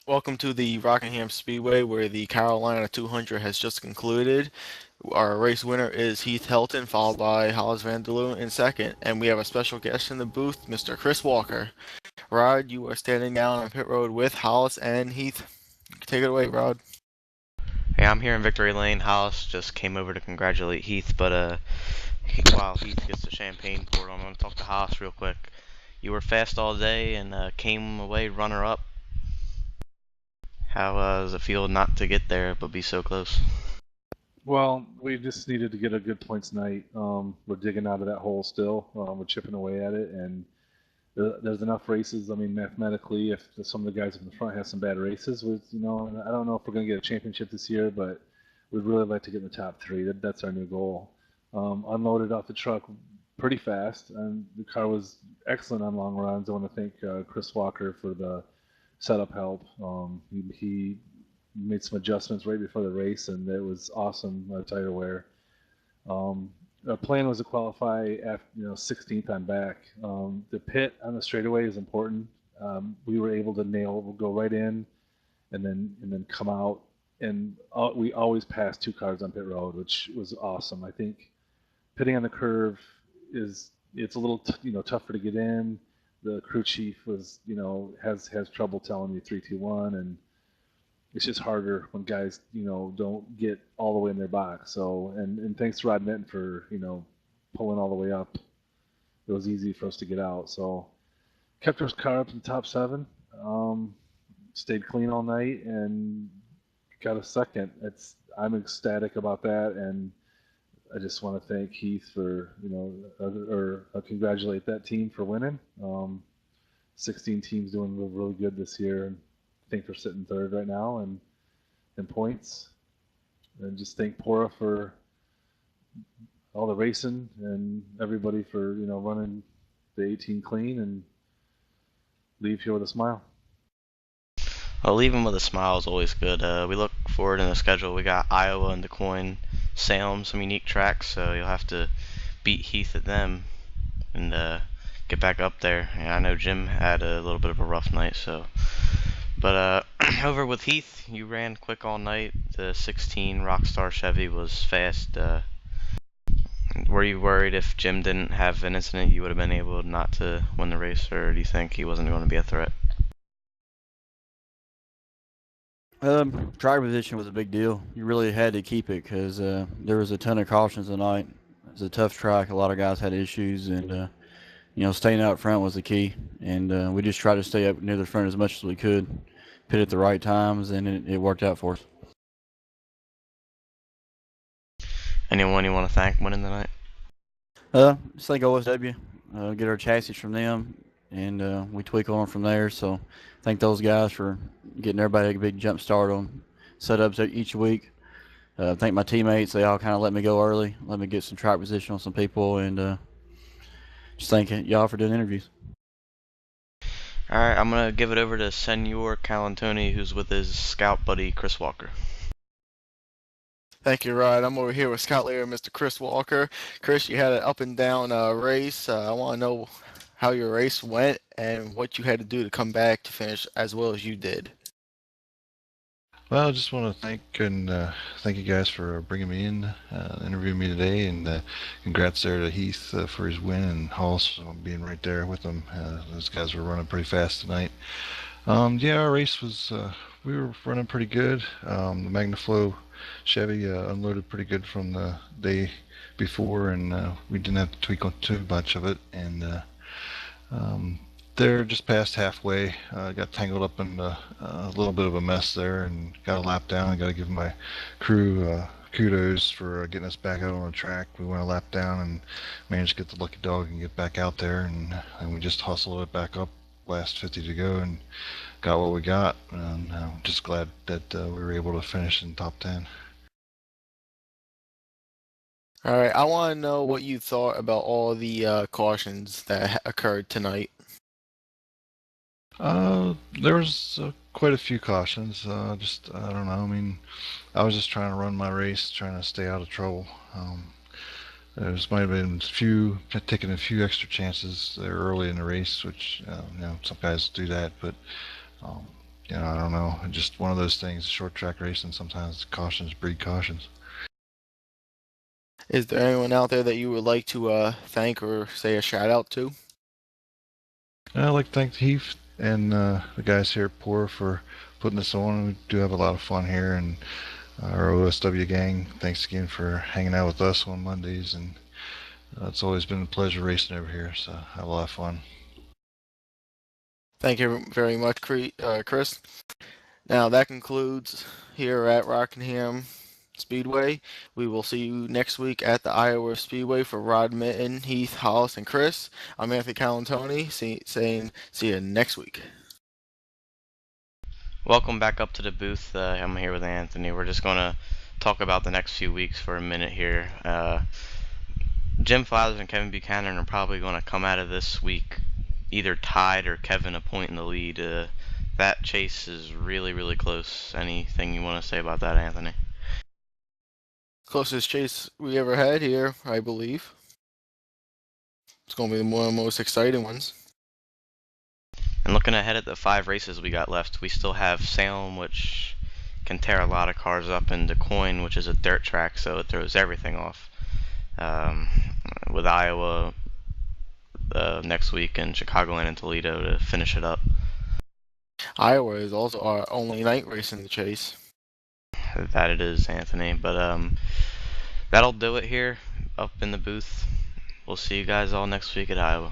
Welcome to the Rockingham Speedway, where the Carolina 200 has just concluded. Our race winner is Heath Helton, followed by Hollis Van der Leeuwen in second, and we have a special guest in the booth, Mr. Chris Walker. Rod, you are standing down on pit road with Hollis and Heath. Take it away, Rod. Hey, I'm here in Victory Lane. Hollis just came over to congratulate Heath, but while Heath gets the champagne poured on, I'm gonna talk to Hollis real quick. You were fast all day and came away runner-up. How does it feel not to get there but be so close? Well, we just needed to get a good points night. We're digging out of that hole still. We're chipping away at it, and there's enough races. I mean, mathematically, if some of the guys in the front have some bad races, I don't know if we're going to get a championship this year, but we'd really like to get in the top three. That's our new goal. Unloaded off the truck pretty fast, and the car was excellent on long runs. I want to thank Chris Walker for the setup help. He made some adjustments right before the race, and it was awesome tire wear. Our plan was to qualify after 16th on back. The pit on the straightaway is important. We were able to go right in, and then come out, and we always passed two cars on pit road, which was awesome. I think pitting on the curve it's a little tougher to get in. The crew chief was has trouble telling you 3, 2, 1, and it's just harder when guys, don't get all the way in their box. So, and thanks to Rod Minton for, pulling all the way up. It was easy for us to get out. So, kept our car up in the top seven. Stayed clean all night and got a second. I'm ecstatic about that, and I just want to thank Heath for, or congratulate that team for winning. 16 teams doing really good this year, and I think they're sitting third right now in points. And just thank Pora for all the racing and everybody for running the 18 clean and leave here with a smile. Well, leaving with a smile is always good. We look forward in the schedule. We got Iowa and DeCoin, Salem, some unique tracks, so you'll have to beat Heath at them and get back up there. Yeah, I know Jim had a little bit of a rough night, so. But over with Heath, you ran quick all night. The 16 Rockstar Chevy was fast. Were you worried if Jim didn't have an incident, you would have been able not to win the race, or do you think he wasn't going to be a threat? Driver position was a big deal. You really had to keep it because there was a ton of cautions tonight. It was a tough track. A lot of guys had issues, and staying out front was the key. And we just tried to stay up near the front as much as we could, pit at the right times, and it worked out for us. Anyone you want to thank winning the night? Just thank OSW. Get our chassis from them, and we tweak on from there. So thank those guys for getting everybody a big jump start on setups each week. Thank my teammates. They all kind of let me go early, let me get some track position on some people, and just thank y'all for doing interviews. Alright, I'm going to give it over to Senor Calantoni, who's with his scout buddy Chris Walker. Thank you, Rod. I'm over here with Scout Leader, Mr. Chris Walker. Chris, you had an up and down race. I want to know how your race went and what you had to do to come back to finish as well as you did. Well, I just want to thank you guys for bringing me in, interviewing me today, and congrats there to Heath for his win, and Halls being right there with him. Those guys were running pretty fast tonight. Yeah, our race was we were running pretty good. The MagnaFlow Chevy unloaded pretty good from the day before, and we didn't have to tweak on too much of it. And they're just past halfway. Got tangled up in a little bit of a mess there, and got a lap down. I got to give my crew kudos for getting us back out on the track. We went a lap down and managed to get the lucky dog and get back out there, and we just hustled it back up. Last 50 to go, and got what we got. And I'm just glad that we were able to finish in top 10. All right, I want to know what you thought about all the cautions that occurred tonight. There was quite a few cautions. Just I don't know. I mean, I was just trying to run my race, trying to stay out of trouble. There might have been taking a few extra chances there early in the race, which some guys do that. But I don't know. Just one of those things. Short track racing, sometimes cautions breed cautions. Is there anyone out there that you would like to thank or say a shout out to? I'd like to thank Heath and the guys here at Pora for putting this on. We do have a lot of fun here, and our OSW gang, thanks again for hanging out with us on Mondays, and it's always been a pleasure racing over here, so I have a lot of fun. Thank you very much, Chris. Now that concludes here at Rockingham Speedway. We will see you next week at the Iowa Speedway for Rod Mitten, Heath, Hollis, and Chris. I'm Anthony Calantoni saying see you next week. Welcome back up to the booth. I'm here with Anthony. We're just going to talk about the next few weeks for a minute here. Jim Flowers and Kevin Buchanan are probably going to come out of this week either tied or Kevin a point in the lead. That chase is really, really close. Anything you want to say about that, Anthony? Closest chase we ever had here, I believe. It's going to be one of the most exciting ones. And looking ahead at the 5 races we got left, we still have Salem, which can tear a lot of cars up, and DeCoin, which is a dirt track, so it throws everything off. With Iowa next week and Chicagoland and Toledo to finish it up. Iowa is also our only night race in the chase. That it is, Anthony. But that'll do it here up in the booth. We'll see you guys all next week at Iowa.